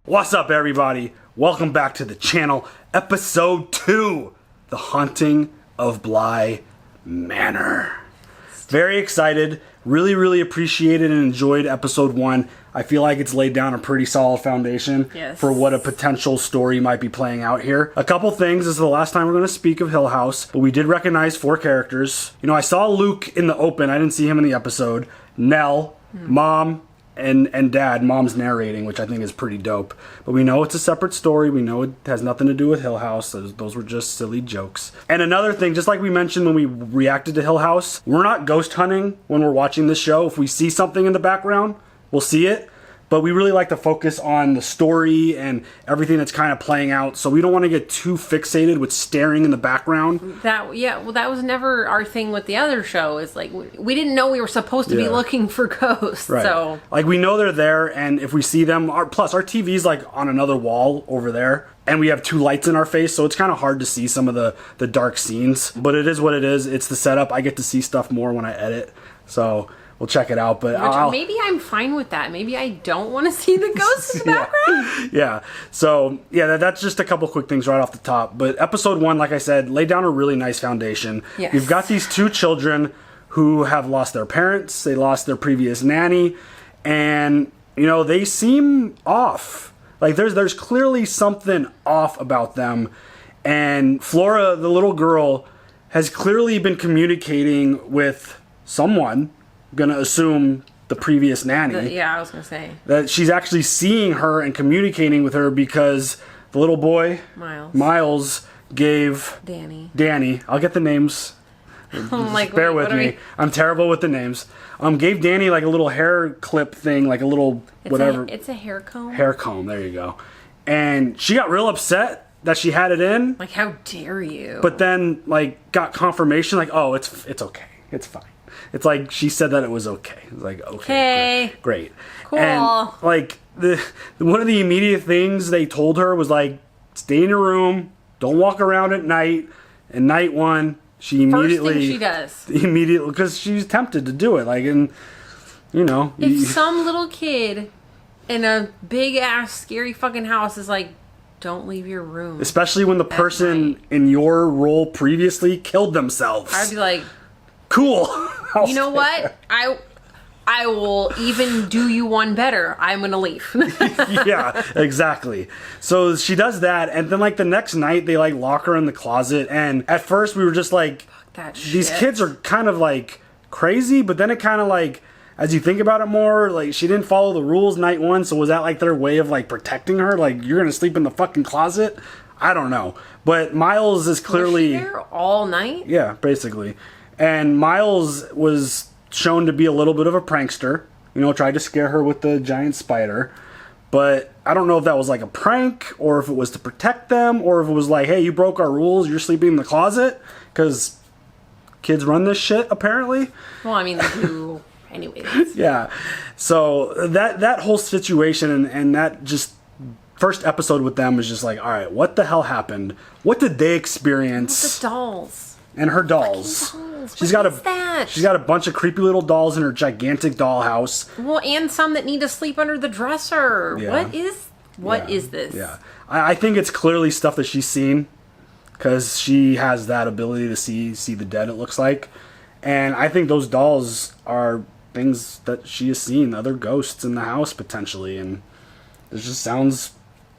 What's up, everybody? Welcome back to the channel. Episode 2, The Haunting of Bly Manor. Very excited. Really appreciated and enjoyed episode 1. I feel like it's laid down a pretty solid foundation for what a potential story might be playing out here. A couple things. This is the last time we're going to speak of Hill House, but we did recognize 4 characters. You know, I saw Luke in the open. I didn't see him in the episode. Nell, Mom, and Dad. Mom's narrating, which I think is pretty dope. But we know it's a separate story. We know it has nothing to do with Hill House. Those were just silly jokes. And another thing, just like we mentioned when we reacted to Hill House, we're not ghost hunting when we're watching this show. If we see something in the background, we'll see it. But we really like to focus on the story and everything that's kind of playing out. So we don't want to get too fixated with staring in the background. That was never our thing with the other show. Is like we didn't know we were supposed to be looking for ghosts. Right. So like we know they're there, and if we see them, plus our TV's like on another wall over there. And we have 2 lights in our face, so it's kind of hard to see some of the dark scenes. But it is what it is. It's the setup. I get to see stuff more when I edit. So we'll check it out. But maybe I'm fine with that. Maybe I don't want to see the ghosts in the background. Yeah. So, yeah, that's just a couple quick things right off the top. But episode 1, like I said, laid down a really nice foundation. Yes. You've got these 2 children who have lost their parents. They lost their previous nanny. And, you know, they seem off. Like, there's clearly something off about them. And Flora, the little girl, has clearly been communicating with someone. I'm gonna assume the previous nanny. I was gonna say that she's actually seeing her and communicating with her because the little boy Miles gave Dani. I'll get the names. Bear with me. I'm terrible with the names. Gave Dani like a little hair clip thing, like a little whatever. It's a hair comb. Hair comb. There you go. And she got real upset that she had it in. Like, how dare you? But then, like, got confirmation. Like, oh, it's okay. It's fine. It's like she said that it was okay. It's like, okay, great. Cool. And like one of the immediate things they told her was like, stay in your room, don't walk around at night. And night 1, she immediately, first thing she does, immediately, because she's tempted to do it. Like, and you know, if some little kid in a big ass scary fucking house is like, don't leave your room, especially when the person in your role previously killed themselves, I'd be like, cool. You know what? I will even do you one better. I'm gonna leave. Yeah, exactly. So she does that, and then like the next night they like lock her in the closet. And at first we were just like, these kids are kind of like crazy. But then it kind of like, as you think about it more, like she didn't follow the rules night 1. So was that like their way of like protecting her? Like, you're gonna sleep in the fucking closet? I don't know. But Miles is clearly was she there all night. Yeah, basically. And Miles was shown to be a little bit of a prankster. You know, tried to scare her with the giant spider. But I don't know if that was like a prank, or if it was to protect them, or if it was like, hey, you broke our rules, you're sleeping in the closet. Because kids run this shit, apparently. Well, I mean, they do anyway. Yeah. So that whole situation and that just first episode with them is just like, all right, what the hell happened? What did they experience? The dolls. And her dolls. She's got a bunch of creepy little dolls in her gigantic dollhouse. Well, and some that need to sleep under the dresser. Yeah. What is this? Yeah, I think it's clearly stuff that she's seen, because she has that ability to see the dead. It looks like, and I think those dolls are things that she has seen, other ghosts in the house potentially, and it just sounds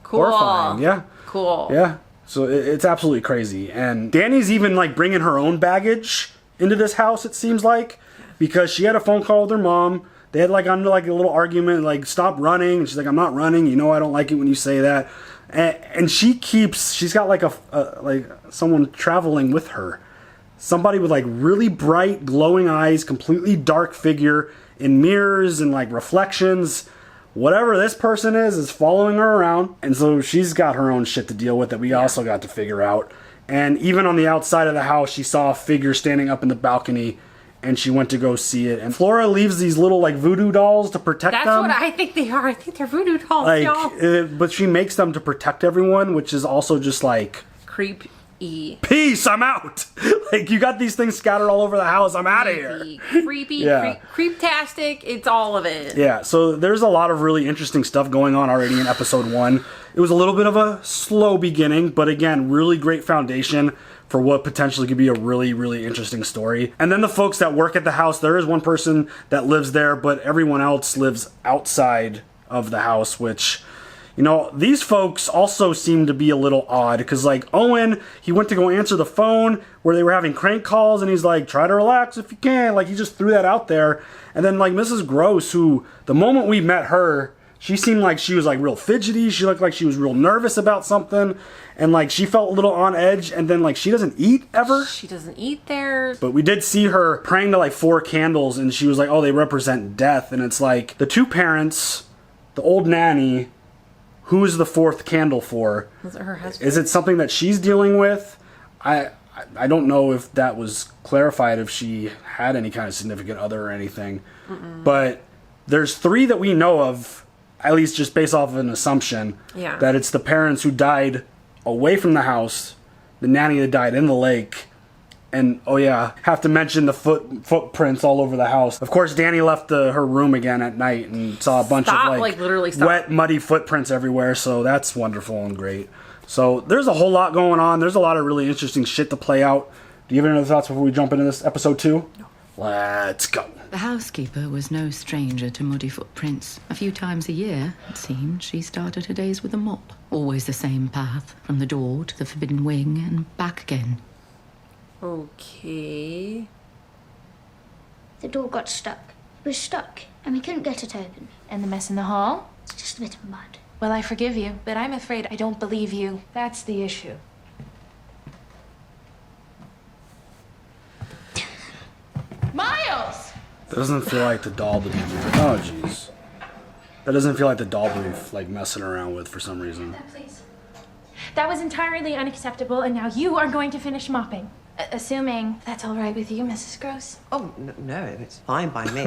horrifying. Yeah, cool. Yeah. So it's absolutely crazy. And Dani's even like bringing her own baggage into this house, it seems like, because she had a phone call with her mom. They had like under like a little argument, like, stop running. And she's like, I'm not running. You know, I don't like it when you say that. And she's got like like someone traveling with her. Somebody with like really bright glowing eyes, completely dark figure in mirrors and like reflections. Whatever this person is following her around. And so she's got her own shit to deal with that we also got to figure out. And even on the outside of the house, she saw a figure standing up in the balcony, and she went to go see it. And Flora leaves these little like voodoo dolls to protect them. That's what I think they are. I think they're voodoo dolls, y'all. But she makes them to protect everyone, which is also just like... Peace, I'm out. Like, you got these things scattered all over the house. I'm out of here. Creepy, creeptastic. It's all of it. Yeah, so there's a lot of really interesting stuff going on already in episode 1. It was a little bit of a slow beginning, but again, really great foundation for what potentially could be a really, really interesting story. And then the folks that work at the house, there is one person that lives there, but everyone else lives outside of the house, which... You know, these folks also seem to be a little odd, because, like, Owen, he went to go answer the phone where they were having crank calls, and he's like, try to relax if you can. Like, he just threw that out there. And then, like, Mrs. Gross, who, the moment we met her, she seemed like she was, like, real fidgety. She looked like she was real nervous about something. And, like, she felt a little on edge. And then, like, she doesn't eat ever. She doesn't eat there. But we did see her praying to, like, 4 candles, and she was like, oh, they represent death. And it's like, the 2 parents, the old nanny... Who is the 4th candle for? Is it her husband? Is it something that she's dealing with? I don't know if that was clarified, if she had any kind of significant other or anything. But there's 3 that we know of, at least just based off of an assumption, that it's the parents who died away from the house, the nanny that died in the lake, and, oh yeah, have to mention the footprints all over the house. Of course, Dani left her room again at night and saw a bunch of, like literally wet, muddy footprints everywhere, so that's wonderful and great. So there's a whole lot going on. There's a lot of really interesting shit to play out. Do you have any other thoughts before we jump into this episode 2? No. Let's go. The housekeeper was no stranger to muddy footprints. A few times a year, it seemed, she started her days with a mop. Always the same path, from the door to the forbidden wing and back again. Okay. The door got stuck. It was stuck, and we couldn't get it open. And the mess in the hall? It's just a bit of mud. Well, I forgive you, but I'm afraid I don't believe you. That's the issue. Miles! That doesn't feel like the doll to be... Oh, jeez. That doesn't feel like the doll to be, like, messing around with for some reason. Please. That was entirely unacceptable, and now you are going to finish mopping. Assuming that's all right with you, Mrs. Gross. Oh, no, it's fine by me.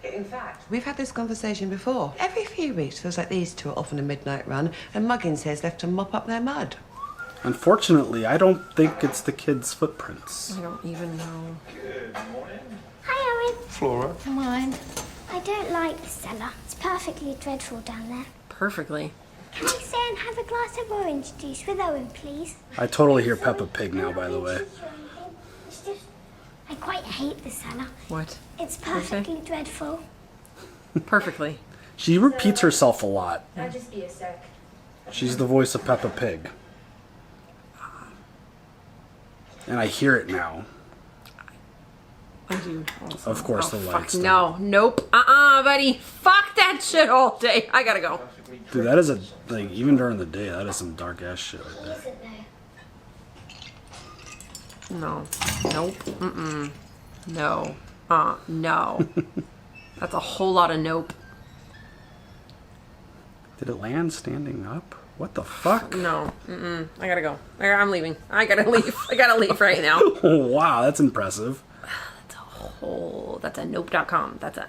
In fact, we've had this conversation before. Every few weeks, feels like these 2 are off on a midnight run, and Muggins here's left to mop up their mud. Unfortunately, I don't think it's the kids' footprints. I don't even know. Good morning. Hi, Owen. Flora. Come on. I don't like the cellar. It's perfectly dreadful down there. Perfectly. Can I stay and have a glass of orange juice with Owen, please? I totally hear Peppa Pig now, by the way. It's just... I quite hate the cellar. What? It's perfectly dreadful. Perfectly. She repeats herself a lot. I'll just be a sec. She's the voice of Peppa Pig. And I hear it now. I do. Also. Of course, the fuck lights. no. Nope. Buddy. Fuck that shit all day. I gotta go. Dude, that is a, like, even during the day, that is some dark ass shit right there. No. Nope. Mm-mm. No. No. That's a whole lot of nope. Did it land standing up? What the fuck? No. Mm-mm. I gotta go. I'm leaving. I gotta leave. I gotta leave right now. Oh, wow, that's impressive. That's a nope.com. That's a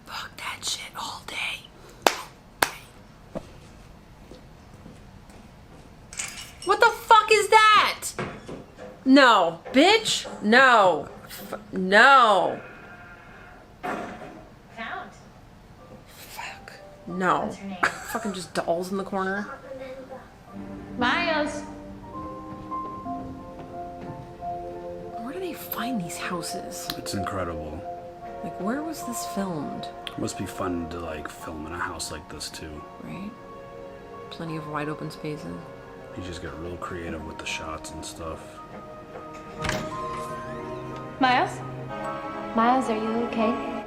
fuck that shit all day. What the fuck is that? No. Bitch. No. No. Found. Fuck. No. What's her name? Fucking just dolls in the corner. Miles. Where do they find these houses? It's incredible. Like, where was this filmed? It must be fun to, like, film in a house like this, too. Right? Plenty of wide open spaces. You just get real creative with the shots and stuff. Miles? Miles, are you okay?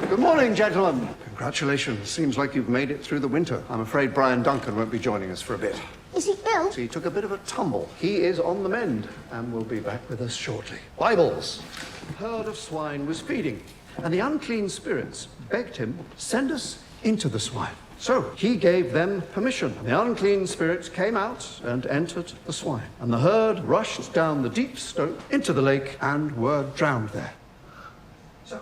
Good morning, gentlemen. Congratulations. Seems like you've made it through the winter. I'm afraid Brian Duncan won't be joining us for a bit. Is he ill? He took a bit of a tumble. He is on the mend and will be back with us shortly. Bibles. A herd of swine was feeding, and the unclean spirits begged him, send us into the swine. So he gave them permission. The unclean spirits came out and entered the swine, and the herd rushed down the deep slope into the lake and were drowned there. So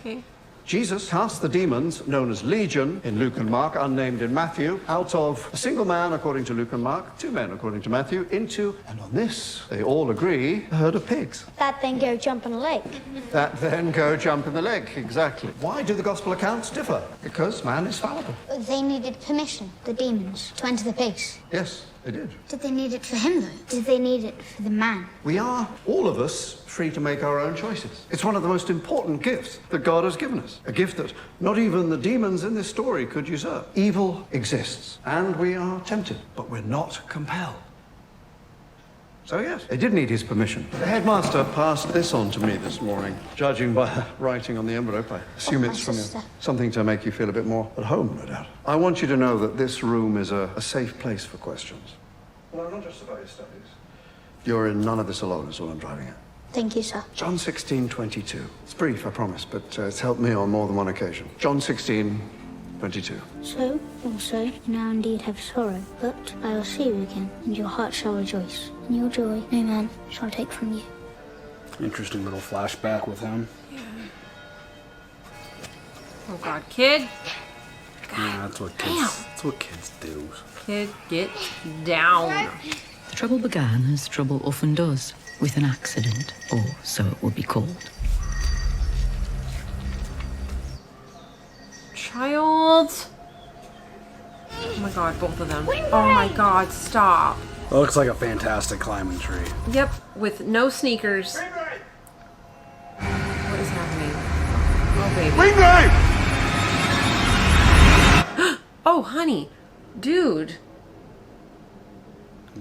Okay. Jesus cast the demons, known as Legion in Luke and Mark, unnamed in Matthew, out of a single man, according to Luke and Mark, 2 men, according to Matthew, into, and on this, they all agree, a herd of pigs. That then go jump in a lake. That then go jump in the lake, exactly. Why do the gospel accounts differ? Because man is fallible. They needed permission, the demons, to enter the pigs. Yes, they did. Did they need it for him, though? Did they need it for the man? We are, all of us, free to make our own choices. It's one of the most important gifts that God has given us. A gift that not even the demons in this story could usurp. Evil exists, and we are tempted, but we're not compelled. So yes, they did need his permission. The headmaster passed this on to me this morning. Judging by the writing on the envelope, I assume it's from you. Something to make you feel a bit more at home, no doubt. I want you to know that this room is a safe place for questions. Well, not just about your studies. You're in none of this alone, is all I'm driving at. Thank you, sir. John 16:22. It's brief, I promise, but it's helped me on more than one occasion. John 16:22. So, also, you now indeed have sorrow, but I will see you again, and your heart shall rejoice, and your joy no man shall take from you. Interesting little flashback with him. Oh God, kid. Yeah, that's what kids do. Kid, get down. The trouble began, as trouble often does, with an accident, or so it would be called. Child. Oh my God, both of them. Oh my God, stop. It looks like a fantastic climbing tree. Yep, with no sneakers. What is happening? Oh, baby. Oh, honey. Dude.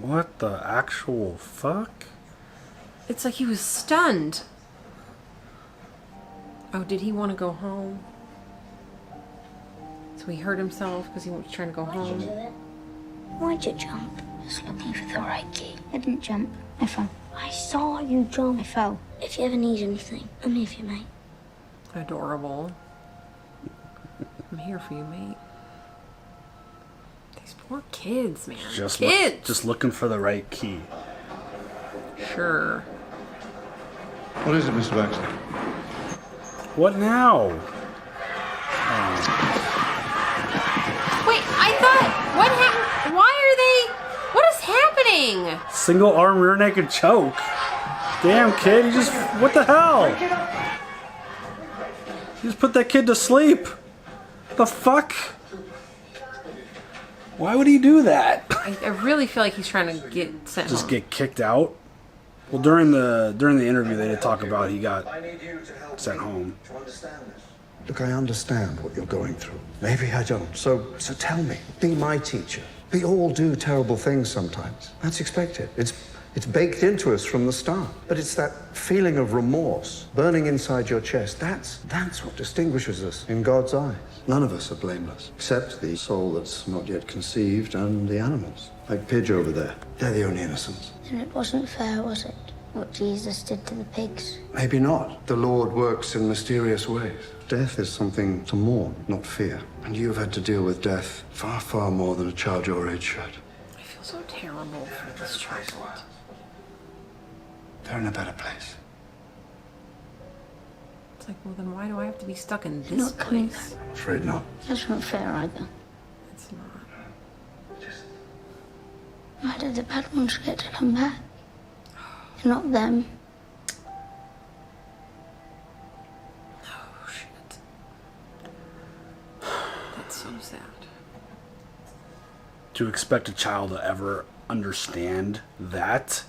What the actual fuck? It's like he was stunned. Oh, did he want to go home? So he hurt himself because he was trying to go home. Why'd you jump? I was looking for the right key. I didn't jump. I fell. I saw you jump. I fell. If you ever need anything, I'm here for you, mate. Adorable. I'm here for you, mate. These poor kids, man. Kids! Just looking for the right key. Sure. What is it, Mr. Baxter? What now? Wait, I thought... What happened? Why are they... What is happening? Single arm rear naked choke. Damn, kid, you just... What the hell? You just put that kid to sleep. The fuck? Why would he do that? I really feel like he's trying to get sent Just home. get kicked out? Well, during the interview, they did talk about he got sent home. Look, I understand what you're going through. Maybe I don't. So tell me. Be my teacher. We all do terrible things sometimes. That's expected. It's baked into us from the start. But it's that feeling of remorse burning inside your chest. That's what distinguishes us in God's eyes. None of us are blameless, except the soul that's not yet conceived and the animals. Like Pidge over there. They're the only innocents. And it wasn't fair, was it? What Jesus did to the pigs? Maybe not. The Lord works in mysterious ways. Death is something to mourn, not fear. And you've had to deal with death far, far more than a child your age should. I feel so terrible for this child. They're in a better place. It's like, well, then why do I have to be stuck in this Not coming place? I'm afraid not. That's not fair either. It's not. Why did the bad ones get to come back? Not them. Oh, shit. That's so sad. To expect a child to ever understand that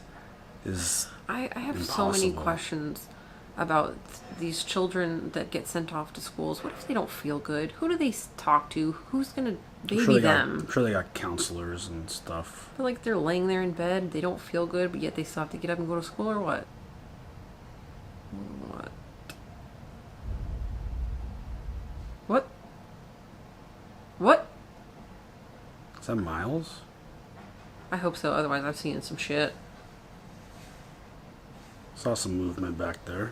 is I have so impossible. many questions about these children that get sent off to schools. What if they don't feel good? Who do they talk to? Who's gonna baby them? I'm sure they got counselors and stuff. Feel like they're laying there in bed, they don't feel good, but yet they still have to get up and go to school, or what? What? What? What? Is that Miles? I hope so, otherwise I've seen some shit. Saw some movement back there.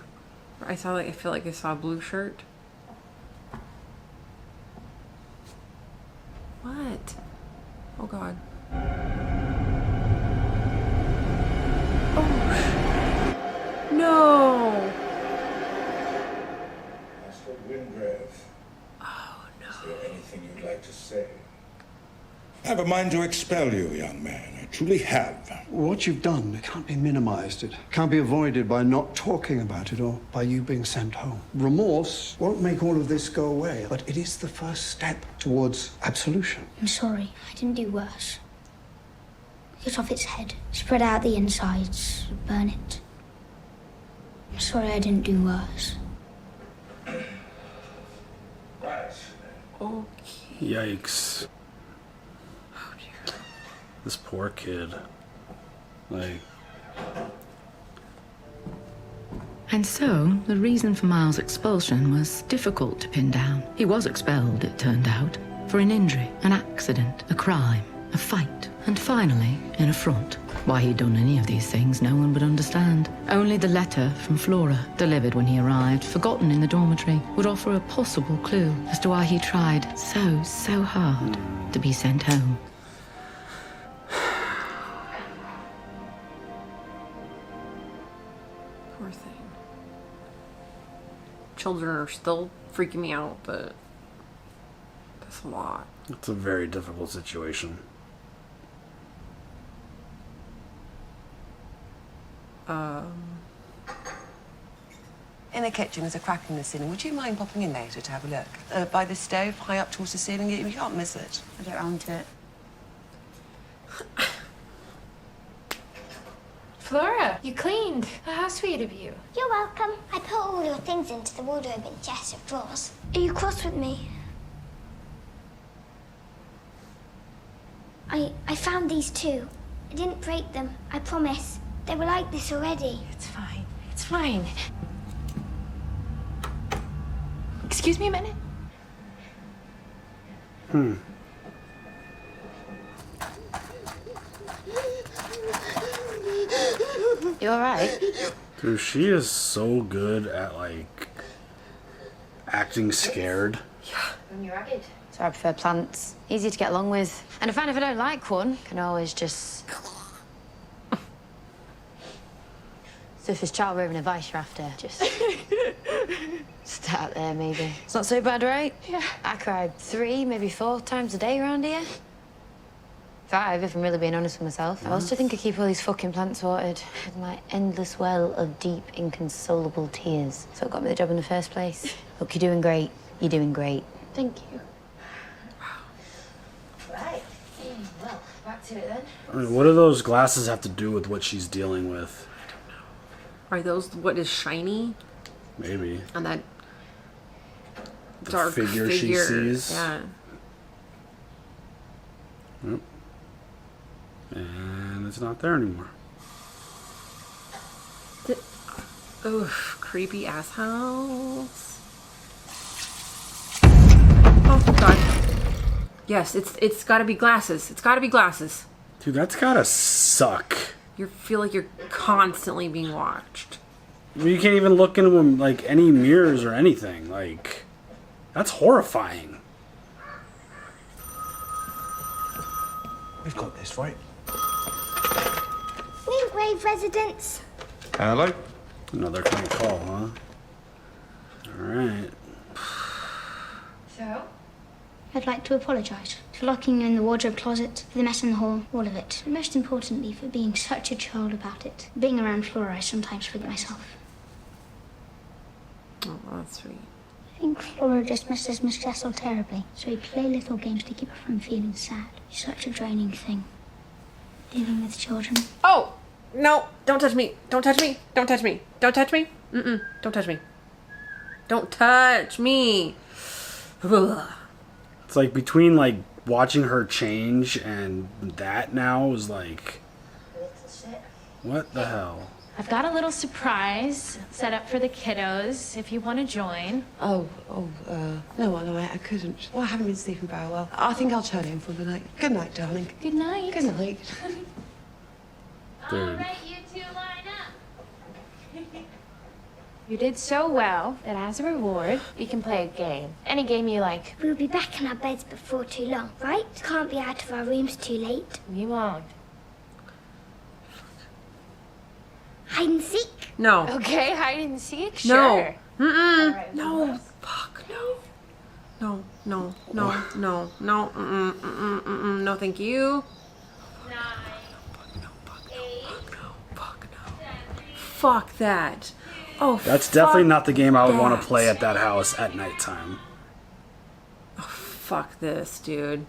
I feel like I saw a blue shirt. What? Oh God. Oh. No. anything you'd like to say. I have a mind to expel you, young man. I truly have. What you've done, it can't be minimized. It can't be avoided by not talking about it or by you being sent home. Remorse won't make all of this go away, but it is the first step towards absolution. I'm sorry. I didn't do worse. Cut off its head, spread out the insides, burn it. I'm sorry I didn't do worse. Yikes. This poor kid. Like... And so, the reason for Miles' expulsion was difficult to pin down. He was expelled, it turned out, for an injury, an accident, a crime, a fight, and finally, an affront. Why he'd done any of these things, no one would understand. Only the letter from Flora, delivered when he arrived, forgotten in the dormitory, would offer a possible clue as to why he tried so hard to be sent home. Poor thing. Children are still freaking me out, but that's a lot. It's a very difficult situation. In the kitchen, there's a crack in the ceiling. Would you mind popping in later to have a look? By the stove, high up towards the ceiling. You can't miss it. I'll get round to it. Flora, you cleaned. How sweet of you. You're welcome. I put all your things into the wardrobe and chest of drawers. Are you cross with me? I found these too. I didn't break them, I promise. They were like this already. It's fine. It's fine. Excuse me a minute. You alright? Dude, she is so good at, like, acting scared. When you're ragged. So I prefer plants. Easy to get along with. And I find if I don't like one, can always just... So if it's child rearing advice you're after, just start there, maybe. It's not so bad, right? Yeah. I cry 3, maybe 4 times a day around here. 5, if I'm really being honest with myself. I also think I keep all these fucking plants watered with my endless well of deep, inconsolable tears. So it got me the job in the first place. Look, you're doing great. You're doing great. Thank you. Right. Well, back to it then. I mean, what do those glasses have to do with what she's dealing with? Are those what is shiny? Maybe. And that The dark figure she sees. Yeah. Yep. And it's not there anymore. Oof, creepy ass house. Oh god. Yes, it's gotta be glasses. It's gotta be glasses. Dude, that's gotta suck. You feel like you're constantly being watched. You can't even look into them, like, any mirrors or anything. Like, that's horrifying. We've got this, right? Wingrave residence. Hello? Another kind of call, huh? Alright. So? I'd like to apologise for locking you in the wardrobe closet, for the mess in the hall, all of it. And most importantly, for being such a child about it. Being around Flora, I sometimes forget myself. Oh, that's sweet. I think Flora just misses Miss Jessel terribly, so we play little games to keep her from feeling sad. It's such a draining thing, dealing with children. Oh! No! Don't touch me! Don't touch me! Don't touch me! Don't touch me! Mm-mm. Don't touch me. Don't touch me! Ugh. It's like between, like, watching her change and that now is like... What the hell? I've got a little surprise set up for the kiddos if you want to join. No, I couldn't. Well, I haven't been sleeping very well. I think I'll turn in for the night. Good night, darling. Good night. Good night. Dude. All right, you two line up. You did so well that as a reward, we can play a game. Any game you like. We'll be back in our beds before too long, right? Can't be out of our rooms too late. We won't. Hide and seek. No. Okay, hide and seek? No. Sure. Mm-mm. Right, No. boys. Fuck, no. No. No, no, no, no, no, thank you. 9, 8, Fuck no. Fuck that. Oh, That's definitely fuck not the game I would want that. to play at that house at nighttime. Fuck this, dude.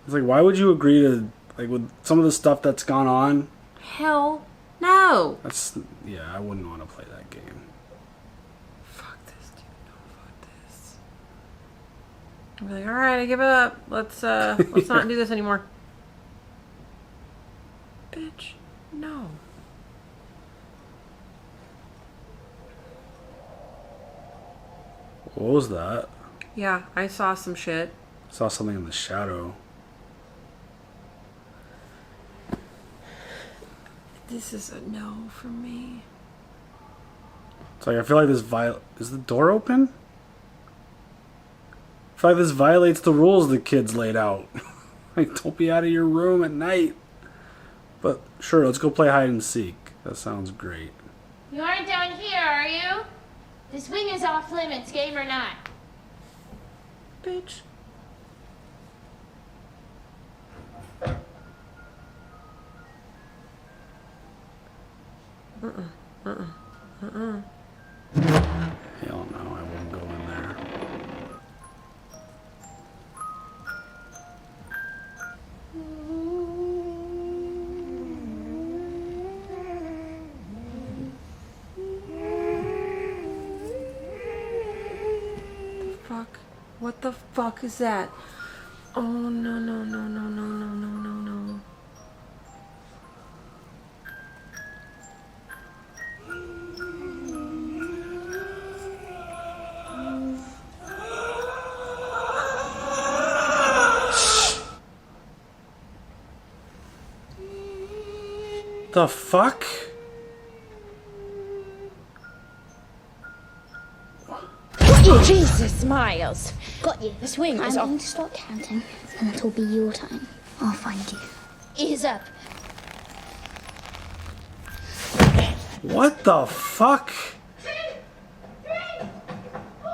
It's like, why would you agree to, like, with some of the stuff that's gone on? Hell no. That's, yeah, I wouldn't want to play that game. Fuck this, dude. No, fuck this. I'm like, all right, I give it up. Let's not do this anymore. Bitch, no. What was that? Yeah, I saw some shit. Saw something in the shadow. This is a no for me. It's like, I feel like this is the door open? I feel like this violates the rules the kids laid out. Like, don't be out of your room at night. But sure, let's go play hide and seek. That sounds great. You aren't down here, are you? The swing is off limits, game or not. Bitch. Hell no, I wouldn't go in there. Fuck. What the fuck is that? Oh no no no no no no no no no. The fuck? Jesus, Miles. Got you. The swing I'm is off. going to start counting, and it'll be your time. I'll find you. Ears up. What the fuck? 2, 3, 4,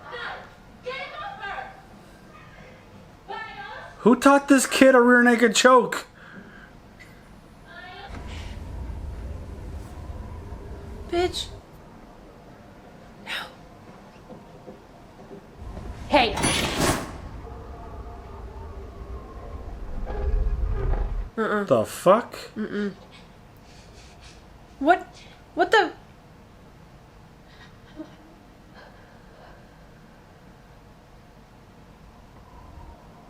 5. Game over. Miles. Who taught this kid a rear naked choke? Bitch. Hey. The fuck? What? What the?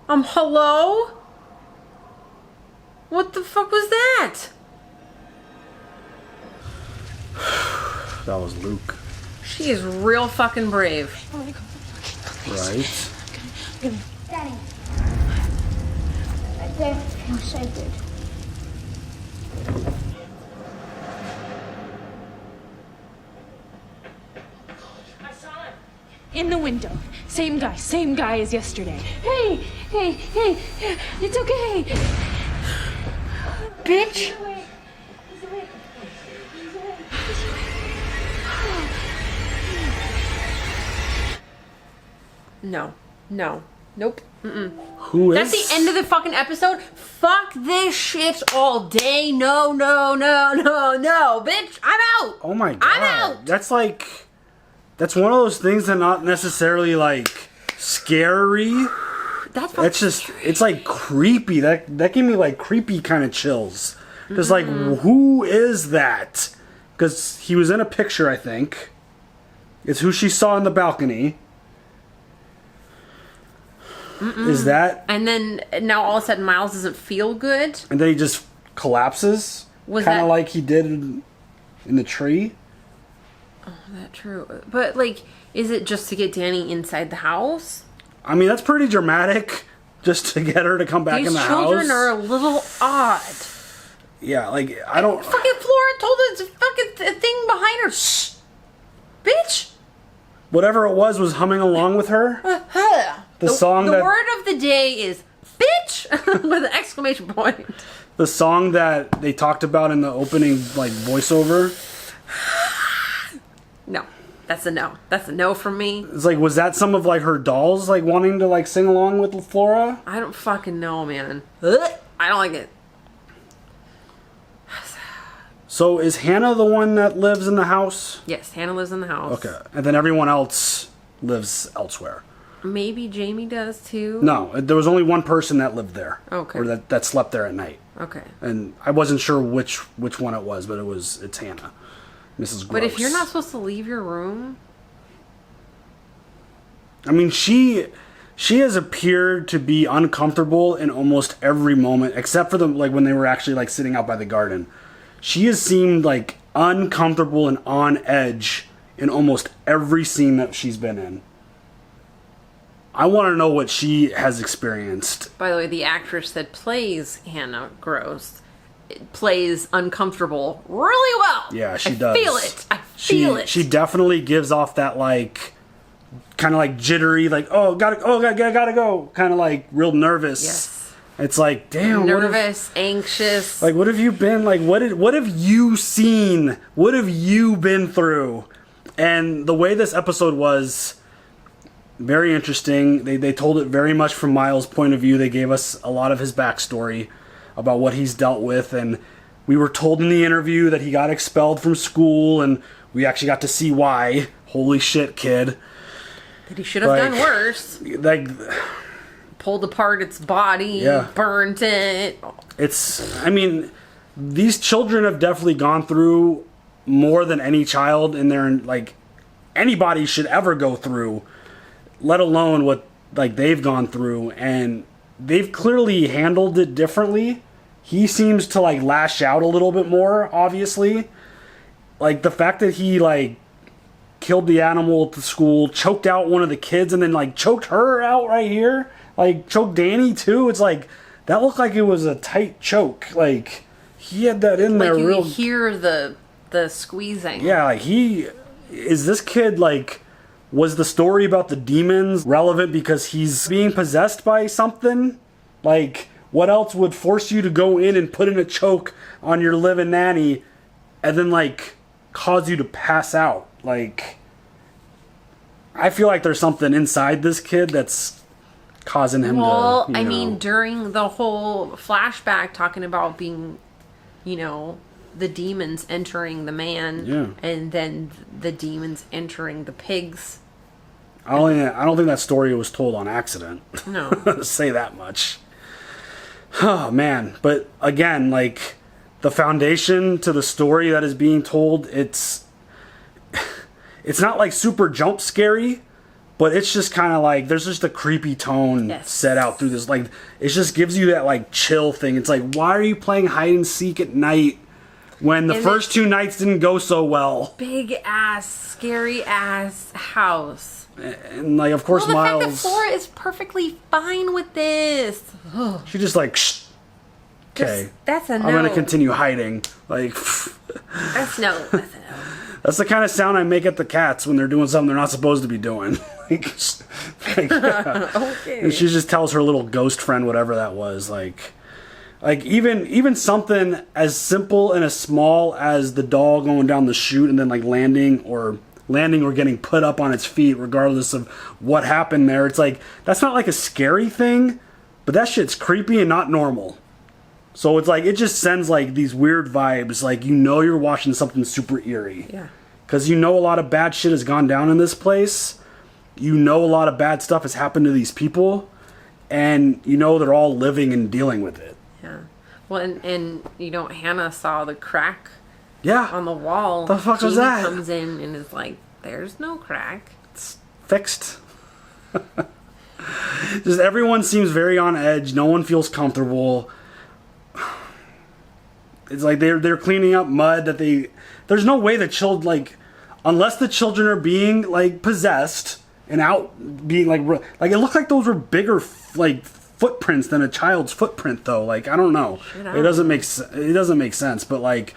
Hello? What the fuck was that? That was Luke. She is real fucking brave. Right? Dani. Right there. Feels so good. I saw him. In the window. Same guy as yesterday. Hey, it's okay. Bitch. He's awake. No. No. Nope. Who is? That's the end of the fucking episode. Fuck this shit all day. No, no, no, no, no. Bitch, I'm out. Oh my god. I'm out. That's like, that's one of those things that not necessarily like scary. That's just, it's like creepy. That gave me like creepy kind of chills. Just like, who is that? Because he was in a picture, I think. It's who she saw in the balcony. Is that? And then now all of a sudden Miles doesn't feel good. And then he just collapses. Was kind that- of like he did in the tree. Oh, that true. But like, is it just to get Dani inside the house? I mean, that's pretty dramatic. Just to get her to come back in the house. These children are a little odd. Yeah, like, I don't... Fucking Flora told us fucking thing behind her. Shh. Bitch. Whatever it was humming along with her. The song the that... word of the day is bitch with an exclamation point. The song that they talked about in the opening, like, voiceover. No. That's a no. That's a no from me. It's like, was that some of like her dolls like wanting to like sing along with Flora? I don't fucking know, man. Ugh, I don't like it. So is Hannah the one that lives in the house? Yes, Hannah lives in the house. Okay. And then everyone else lives elsewhere. Maybe Jamie does too. No, there was only one person that lived there. Okay. Or that slept there at night. Okay. And I wasn't sure which one it was, but it's Hannah. Mrs. Gross. But if you're not supposed to leave your room, I mean, she has appeared to be uncomfortable in almost every moment, except for like when they were actually like sitting out by the garden. She has seemed like uncomfortable and on edge in almost every scene that she's been in. I want to know what she has experienced. by the way, the actress that plays Hannah Gross plays uncomfortable really well. Yeah, she I does. Feel it. I feel it. She definitely gives off that like kind of like jittery, like gotta go, kind of like real nervous. Yes. It's like, damn, nervous, anxious. Like, what have you been like? What have you seen? What have you been through? And the way this episode was very interesting. They told it very much from Miles' point of view. They gave us a lot of his backstory about what he's dealt with, and we were told in the interview that he got expelled from school, and we actually got to see why. Holy shit, kid. That he should have done worse. Like, pulled apart its body, yeah. Burnt it. I mean, these children have definitely gone through more than any child in their, like, anybody should ever go through, let alone what, like, they've gone through, and they've clearly handled it differently. He seems to, like, lash out a little bit more, obviously. Like, the fact that he, like, killed the animal at the school, choked out one of the kids, and then, like, choked her out right here. Like, choked Dani, too. It's like, that looked like it was a tight choke. Like, he had that in there real... Like, you hear the squeezing. Yeah, like, is this kid, like... Was the story about the demons relevant because he's being possessed by something? Like, what else would force you to go in and put in a choke on your living nanny and then, like, cause you to pass out? Like, I feel like there's something inside this kid that's causing him to, I mean, during the whole flashback talking about being, the demons entering the man, and then the demons entering the pigs. I don't think that story was told on accident. No. Say that much. Oh, man. But again, like, the foundation to the story that is being told, it's not like super jump scary, but it's just kind of like, there's just a creepy tone set out through this. Like, it just gives you that, like, chill thing. It's like, why are you playing hide and seek at night when the first two nights didn't go so well? Big ass, scary ass house. And, like, of course, the Miles... fact that Flora is perfectly fine with this. She just, like, shh. Okay. That's a no. I'm going to continue hiding. Like... That's no. That's a no. That's the kind of sound I make at the cats when they're doing something they're not supposed to be doing. Okay. And she just tells her little ghost friend whatever that was. Like even something as simple and as small as the doll going down the chute and then like landing or getting put up on its feet, regardless of what happened there. It's like, that's not like a scary thing, but that shit's creepy and not normal. So it's like, it just sends like these weird vibes, like you're watching something super eerie. Yeah. Because a lot of bad shit has gone down in this place. A lot of bad stuff has happened to these people. And they're all living and dealing with it. Yeah. Well, and Hannah saw the crack on the wall. The fuck was that? Comes in and is like, there's no crack. It's fixed. Just everyone seems very on edge. No one feels comfortable. It's like they're cleaning up mud that there's no way the children, like, unless the children are being like possessed and out being like it looked like those were bigger like footprints than a child's footprint though. Like, I don't know. It doesn't make sense, but like,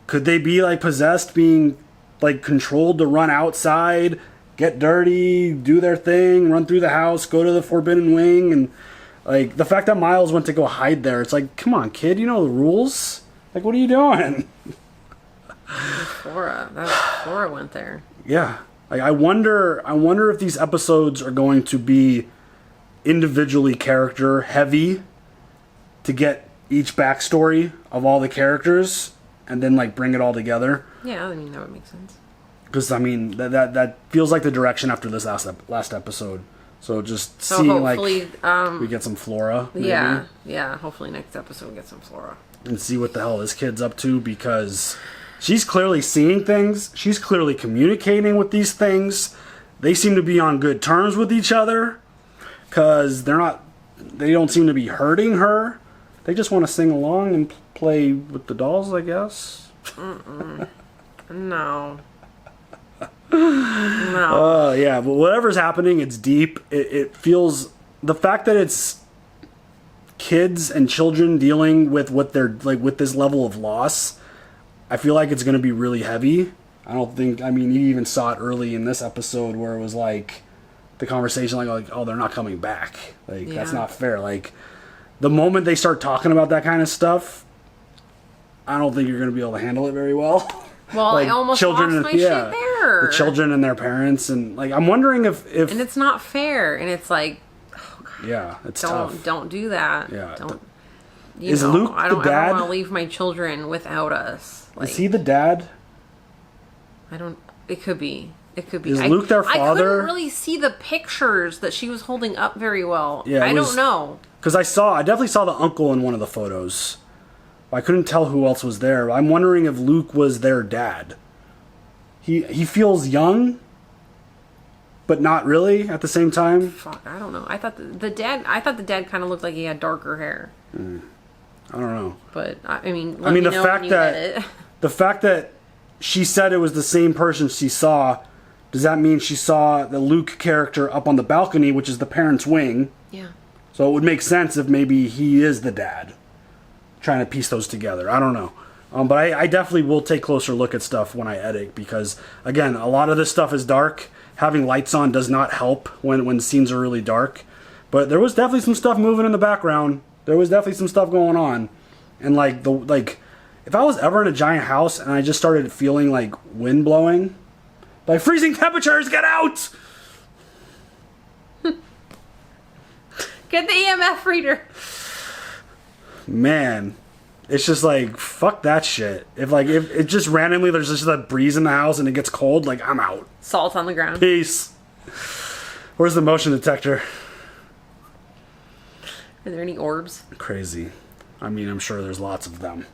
could they be like possessed, being like controlled to run outside, get dirty, do their thing, run through the house, go to the forbidden wing? And like the fact that Miles went to go hide there, it's like, come on, kid, you know the rules. Like, what are you doing? Flora went there. Yeah. Like, I wonder if these episodes are going to be individually character heavy to get each backstory of all the characters and then like bring it all together. Yeah, I mean that would make sense. Because I mean that feels like the direction after this last episode. So just So seeing like hopefully, we get some Flora. Maybe, yeah. Hopefully next episode we get some Flora and see what the hell this kid's up to, because she's clearly seeing things. She's clearly communicating with these things. They seem to be on good terms with each other because they don't seem to be hurting her. They just want to sing along and play with the dolls, I guess. No. No. Yeah, but whatever's happening, it's deep. It feels, the fact that it's kids and children dealing with what they're like with this level of loss, I feel like it's going to be really heavy. I mean, you even saw it early in this episode where it was like the conversation like oh, they're not coming back. Like, that's not fair. Like, the moment they start talking about that kind of stuff, I don't think you're going to be able to handle it very well. Well, like, I almost lost my shit there. The children and their parents, and like, I'm wondering if and it's not fair, and it's like, oh God, yeah, it's tough. Don't do that. Yeah. Don't. Is Luke I the don't dad? want to leave my children without us. Like, is he the dad? I don't. It could be. It could be. Is Luke their I father? couldn't really see the pictures that she was holding up very well. Yeah, I don't know. Because I definitely saw the uncle in one of the photos. I couldn't tell who else was there. I'm wondering if Luke was their dad. He feels young, but not really at the same time. Fuck, I don't know. I thought the dad kind of looked like he had darker hair. I don't know. But I mean, the fact that she said it was the same person she saw, does that mean she saw the Luke character up on the balcony, which is the parents' wing? Yeah. So it would make sense if maybe he is the dad. Trying to piece those together. I don't know. But I definitely will take a closer look at stuff when I edit, because, again, a lot of this stuff is dark. Having lights on does not help when scenes are really dark. But there was definitely some stuff moving in the background. There was definitely some stuff going on. And, if I was ever in a giant house and I just started feeling, like, wind blowing, like, freezing temperatures, get out! Get the EMF reader. Man, it's just like, fuck that shit. If it just randomly there's just a breeze in the house and it gets cold, like, I'm out. Salt on the ground. Peace. Where's the motion detector? Are there any orbs? Crazy. I mean, I'm sure there's lots of them.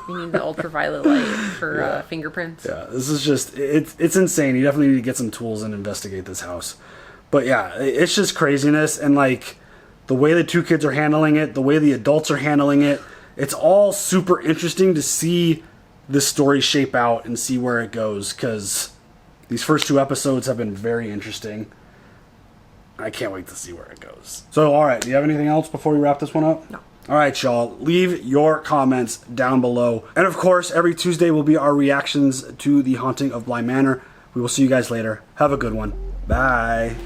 You need the ultraviolet light for fingerprints. Yeah, this is just, it's insane. You definitely need to get some tools and investigate this house. But yeah, it's just craziness, and like, the way the two kids are handling it, the way the adults are handling it, it's all super interesting to see this story shape out and see where it goes, because these first two episodes have been very interesting. I can't wait to see where it goes. So, alright, do you have anything else before we wrap this one up? No. Alright, y'all, leave your comments down below. And of course, every Tuesday will be our reactions to The Haunting of Bly Manor. We will see you guys later. Have a good one. Bye.